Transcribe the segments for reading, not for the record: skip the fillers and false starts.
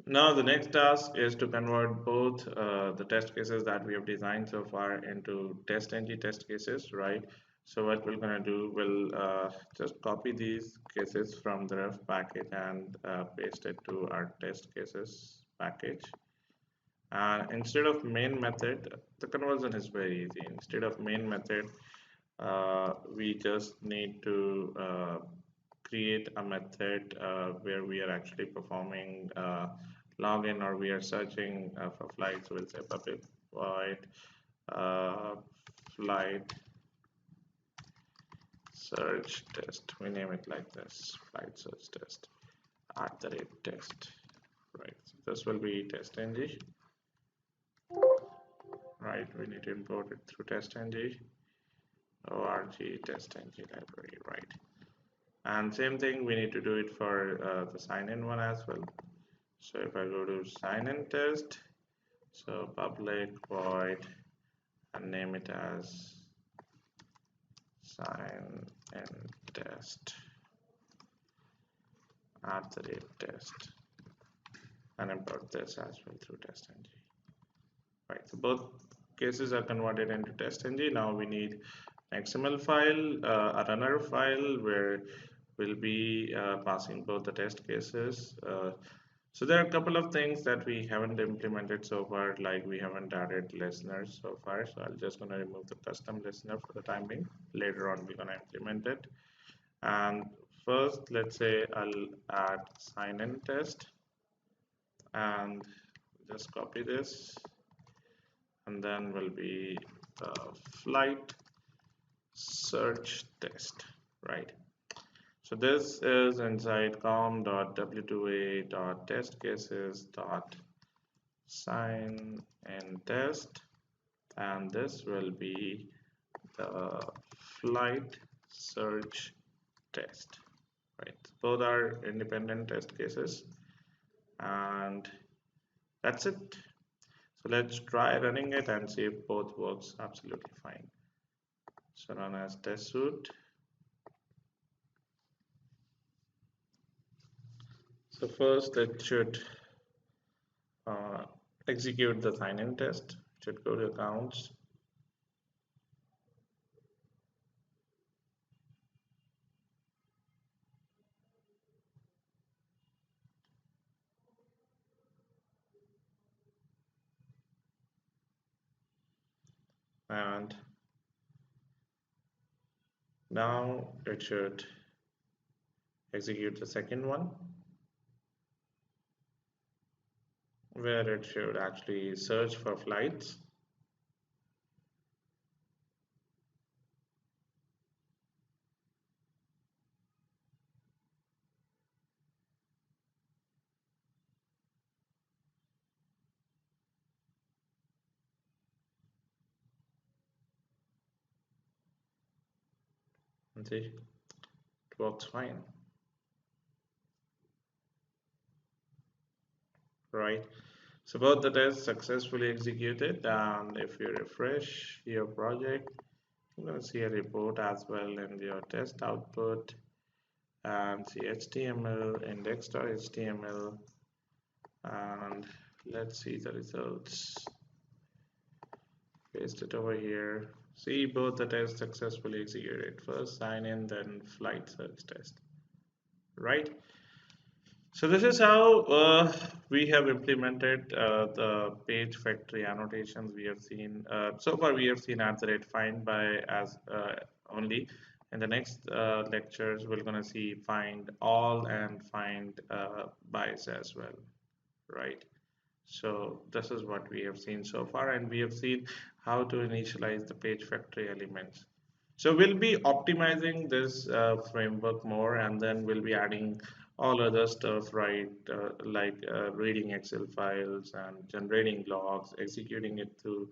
Now the next task is to convert both the test cases that we have designed so far into TestNG test cases, right? So what we're gonna do, we'll just copy these cases from the ref package and paste it to our test cases package. And instead of main method, the conversion is very easy. Instead of main method, we just need to create a method where we are actually performing login, or we are searching for flights. We'll say public void uh, flight search test. We name it like this: flight search test at the rate test. Right. So this will be test ng. Right. We need to import it through test ng org test ng library. Right. And same thing, we need to do it for the sign in one as well. So if I go to sign in test, so public void and name it as sign in test at the rate test, and import this as well through testng. Right, so both cases are converted into testng. Now we need an XML file, a runner file where we'll be passing both the test cases. So there are a couple of things that we haven't implemented so far, like we haven't added listeners so far. So I'm just gonna remove the custom listener for the time being. Later on, we're gonna implement it. And first, let's say I'll add sign in test and just copy this, and then will be the flight search test, right? So this is inside com.w2a.testcases.sign in test, and this will be the flight search test, right? Both are independent test cases, and that's it. So let's try running it and see if both works absolutely fine. So run as test suite. So first it should uh, execute the sign-in test. It should go to accounts, and now it should execute the second one, where it should actually search for flights. And see, it works fine, right? So both the tests successfully executed, and if you refresh your project, you're going to see a report as well in your test output, and see HTML, index.html, and let's see the results. Paste it over here. See, both the tests successfully executed. First sign in, then flight search test, right? So this is how we have implemented the page factory annotations we have seen. So far we have seen at the rate find by as only. In the next lectures, we're gonna see find all and find bys as well, right? So this is what we have seen so far, and we have seen how to initialize the page factory elements. So we'll be optimizing this framework more, and then we'll be adding all other stuff, right? Like reading Excel files and generating logs, executing it through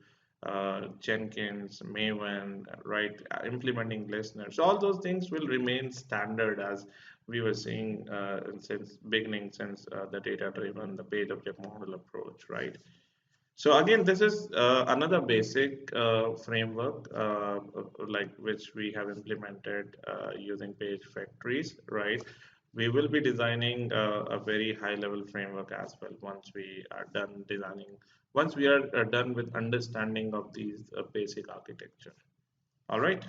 Jenkins, Maven, right? Implementing listeners. So all those things will remain standard as we were seeing since beginning, since the data-driven, the page object model approach, right? So again, this is another basic framework like which we have implemented using page factories, right? we will be designing a very high level framework as well once we are done designing, once we are done with understanding of these basic architecture. All right.